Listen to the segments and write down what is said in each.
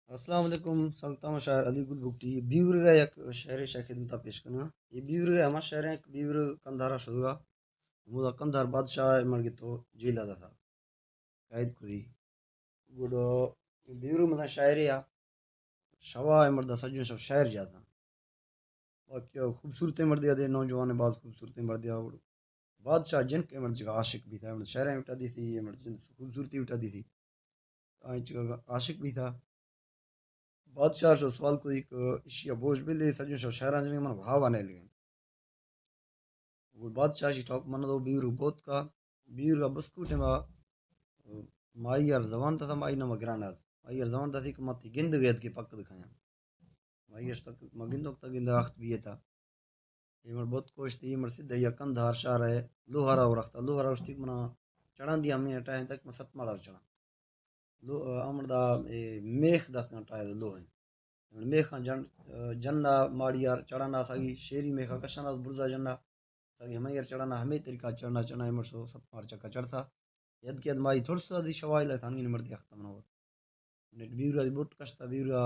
अस्सलाम वालेकुम सल्तम शायर अली गुल बुकटी बीवर एक शहर खिदमत पेश करना ये बीवर हमारा शहर है बीवर कंधारा शुदा मुदा कंधार बादशाह मर गए तो जेल आदा था कैद खुदी गुडो बीवर मतलब शायर या शवा मर्दा सजो सब शहर जाता बाकी खूबसूरत मर्द दे नौजवान बात खूबसूरत मर्द बादशाह जिन के मर्द का आशिक भी था मर्द शहर उठा दी थी मर्द खूबसूरती उठा दी थी आशिक भी था बादशाह जो सवाल को एक इशिया बोझ बिले सजो सब शहर जने मन भाव आने लगे वो बादशाह जी टॉक मन दो बीर बहुत का बीर का बस्कुट में माई यार जवान था माई ना मगरानाज माई यार जवान था थी कि मत गिंद गया की पक दिखाया माई यार तक मगिंदो तक गिंद वक्त भी था ये मर बहुत कोश थी मर सिद्ध या कंधार शार है लोहारा और रखता लोहारा उस ठीक मना चढ़ा दिया हमने हटाए तक मैं सत मार चढ़ा लो अमरदा मेख दस हटाए लो है मेखा जन्ना माड़ी यार चढ़ाना सागी शेरी मेखा कशना बुरजा जन्ना ताकि हमें यार चढ़ाना हमें तरीका चढ़ना चढ़ना है मरसो सत मार चक्का चढ़ता यद के माई थोड़ा सा दी शवाइल है थानी मर्दी अख्तम ना हो नेट बीरा दी बुट कष्टा बीरा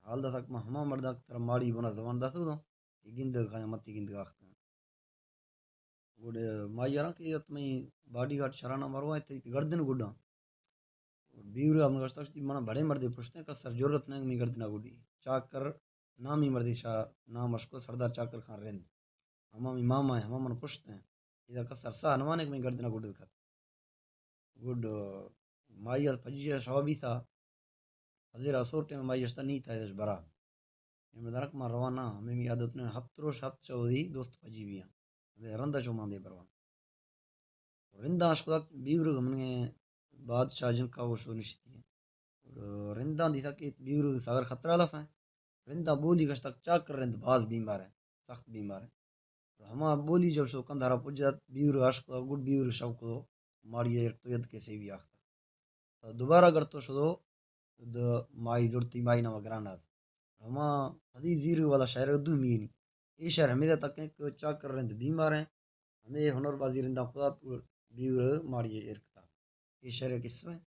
हाल दा तक हमा मर्दा तरह माड़ी बना जवान दा तो गिंद का मती गिंद का अख्तम गुड माई यार के यत में बॉडी गार्ड शराना मरवा है ते गर्दन गुडा बीरा हम कष्टा ती मना बड़े मर्दे पूछते का सर जरूरत नहीं मी गर्दना गुडी चाकर नाम ही मर्दी शाह नाम अशको सरदार चाकर खान रेंद हमा मी मामा है हमा मन पूछते हैं इधर का सरसा हनवाने में गर्दना गुड का गुड माई पजिया शवा भी था हज़ीर असोर टाइम माई यस्ता नहीं था इधर बरा ये मदरक मार रवाना हमें मी आदत ने हफ्तरो शब्द चौदी दोस्त पजी भी हमें रंदा चो मांदे परवा रिंदा अशको बीवर हमने बादशाह जन का वो शो निश्चित है रिंदा दी था कि बीवर सागर खतरा लफ है रिंदा बोली कश तक चाक कर रिंद बाज बीमार है सख्त बीमार है हमा बोली जब शो कंधारा पुजात बीवर अशको गुड बीवर शव को मारी एक तो यद के से भी आखता दोबारा अगर तो शो द माई जुड़ती माई ना वगराना हमा हदी जीर वाला शायर दू मीनी ये शहर हमें तक के चा कर रहे बीमार हैं हमें हुनरबाजी रिंदा खुदा बीवर मारी इरकता ये शहर किस्सा है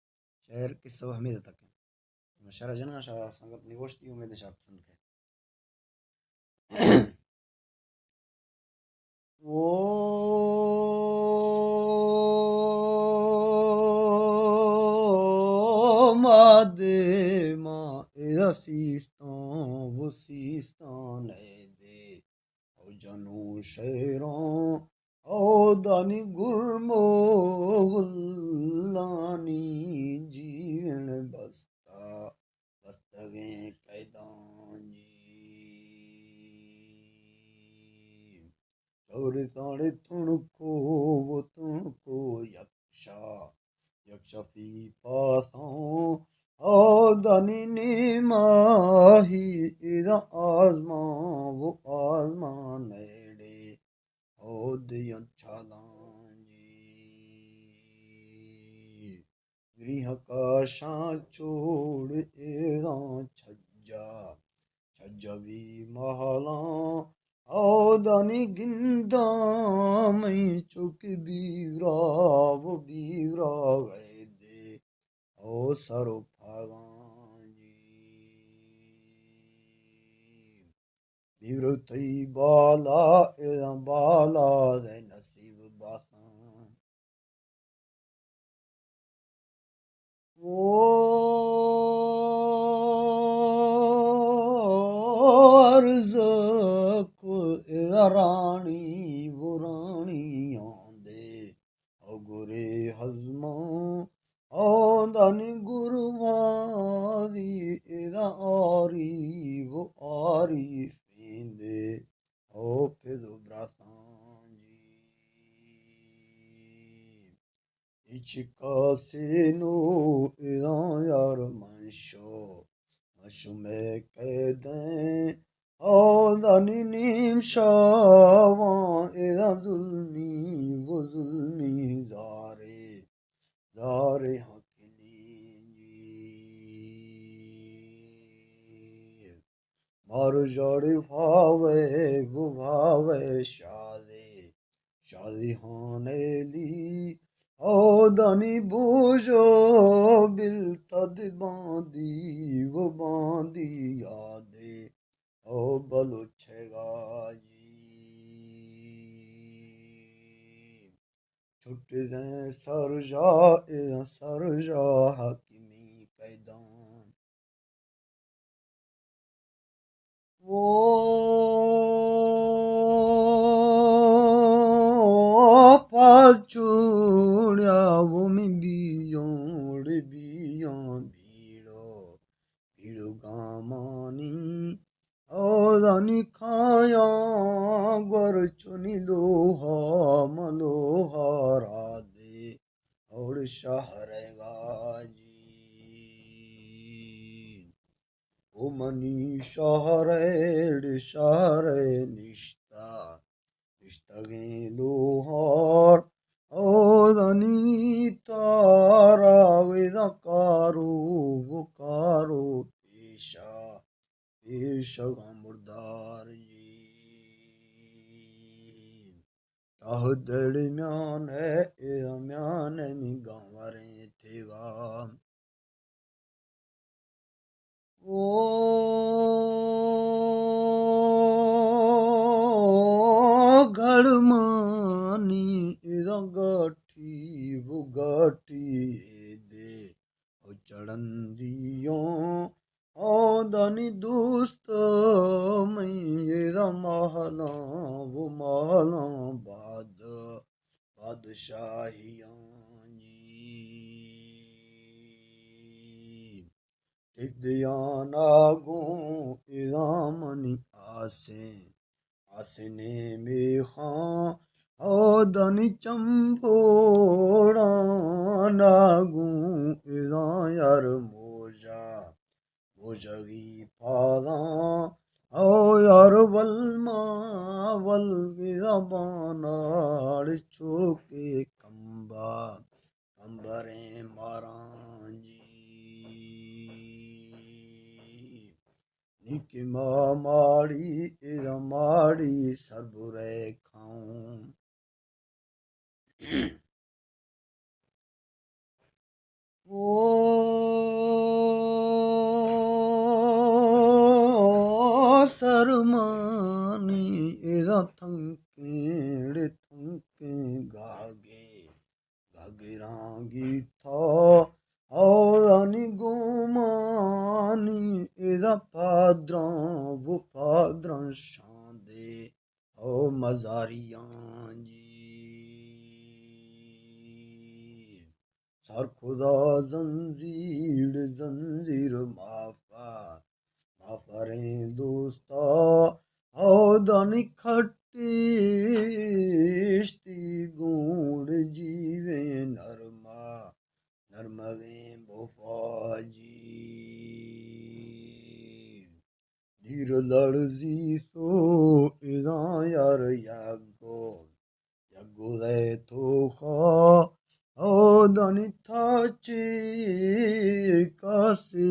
शहर किस्सा हमें तक है शहर जना शाह संगत निगोष्टी उम्मीद शाह पसंद है वो मादे माँ एदा सीस्तान वो सीस्तान है दे ओ जनू शेरों ओ दानी गुरमो गुल्लानी जीण बस्ता बस्तगे कैदान जी चौरे साढ़े तुणको वो तुणको यक्षा यक्षफी पासों ओ दानी माही इदा आजमा वो आजमान नेड़े ओ दियं छालांजी गृह का शां छोड़ एदा छज्जा छज्जवी महला ओ दानी गिंदा मई चुक बीरा वो बीरा गए दे ओ सरो फागांजी बीरतई बाला एदा बाला दे नसीब बासान ओ अर्ज को रानी वो रानी आंदे ओ गुरे हजमा ओ दानी गुरवादी एदा आरी वो आरी फेंदे ओ फिदो ब्रासांजी इचका से नो एदा यार मंशो मशु में कैदें ओ दानी नीम शावा एदा जुल्मी वो जुल्मी जारे जारे हकली मारो जड़ी भावे वो भावे शादी शादी होने ली ओ दानी बूझो बिल तद बांदी वो बांदी यादे ओ बलुछेगा जी छुट दे सरजा हकीमी कैदान वो पाचूड़िया वो में बियों भीड़ो भीड़ो गामानी औदानी खाया गुर चुनी लोहा मलोहा राधे और शहर गाजी ओ मनी शहर निश्ता निश्तगे लोहार औदानी तारा वेदा कारो पेशा पेशगा मुर्दार जी चाह दड़ म्यान मी गावरे थेगा ओ घड़मानी इदा गाठी वो गाठी दे ओ चढ़ंदियों ओ दानी दोस्त मैं इदा महला वो महला बादशाहियां इद्यानागों इदामनी आसने में खां ओ दनी चंपोड़ा नागों इदा यार मोजगी पादा ओ यार वल इदा बानाड़ चोके कंबरे मारां जी निकी माड़ी इदा माड़ी सरबुरे खाऊं ओ सरमानी इदा थंके गागेरांगी था औदानी गुमानी इदा पादरां शांदे ओ मजारियां जी सर खुदा जंजीर माफरे दोस्ता औदानी खट्टी गूंड जीवे नरमगे बोफाजी धीर लड़जी सो इदा यार यागो दे तो खा औदानी थाचे कासे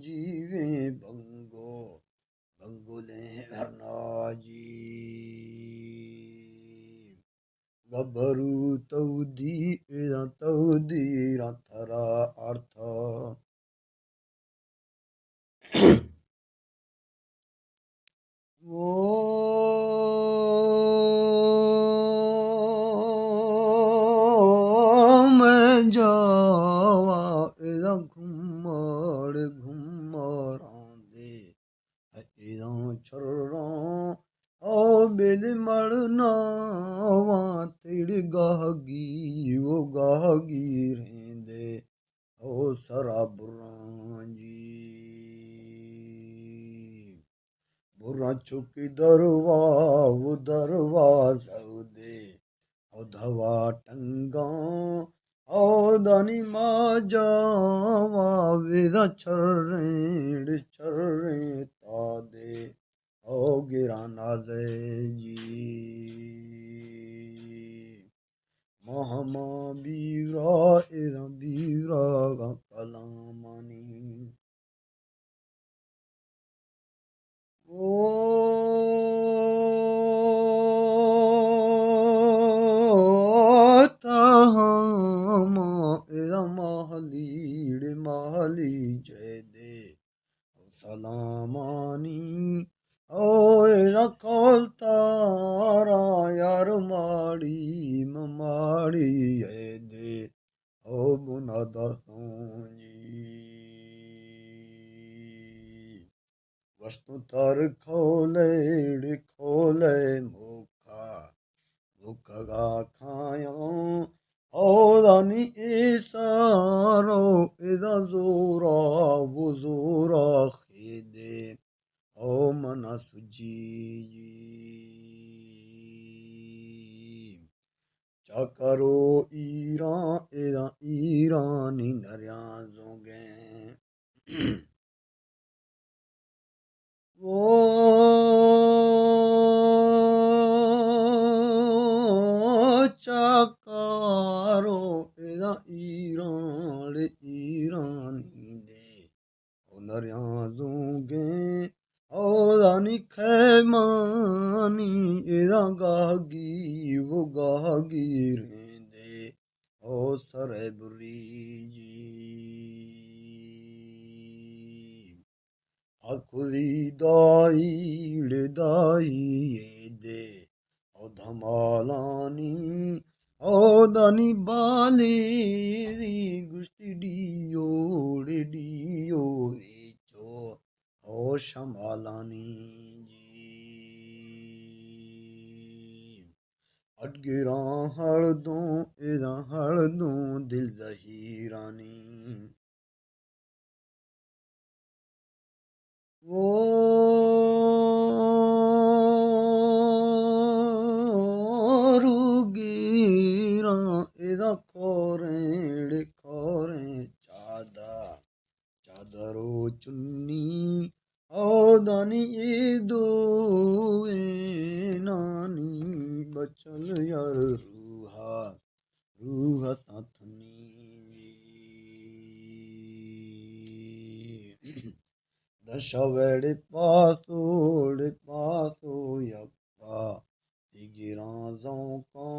जीवे बंगोले हरनाजी गबरू तौदी राथरा अर्थ वो मैं जावा इदा घुमरांदे इदा छर्रां ओ बिल मड़ना वा तेड़ गाहगी रहंदे ओ सरा बुरां जी बुरा चुकी दरवाजा दे ओ धवा टंगा ओ दानी माजावा विदा छर्रे तादे ओ गिरा नाजे जी महमा बीरा कलामानी ओ तहा हाली जय दे सलामानी ओए रखोल तारा यार माड़ी ममाड़ी जय दे ओ बुनादा सोजी वस्तु तर खोले मुखा मुखगा खाया औदानी इसारो इदा जोरा वो जोरा खिदे ओ मना सुजी चाकरो ईरानी नरियाजोगे वो चाकारो ईरानी दे नरियाजोगे औदानी खैमानी एदा गागी वो गागी रेंदे ओ सरे बुरी जी खुदी दाई दे ओ धमालानी ओ दानी बाली गुस्ती डियो चो ओ शमालानी जी अटगिरा हड़ दूं दिल जहीरानी वो रूगीरा एदा खोरे चादरो चुन्नी औदानी दो नानी बचल यार रूह साथनी दशवेड़े पासो यप्पा तिगिराजों को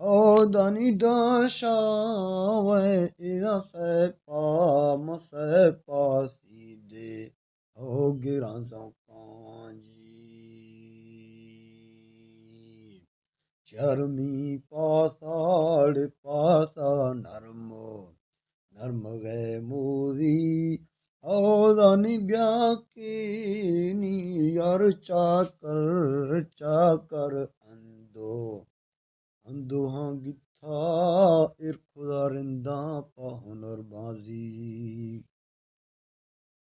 ओ दानी दशावे इदा से सीधे ओ गिराजों कांजी चरमी पासा नर्म गए मोदी औदानी ब्याकीनी यार चाकर अंदो हाँ गिथा इरखुदा रिंदा पा हुनर बाजी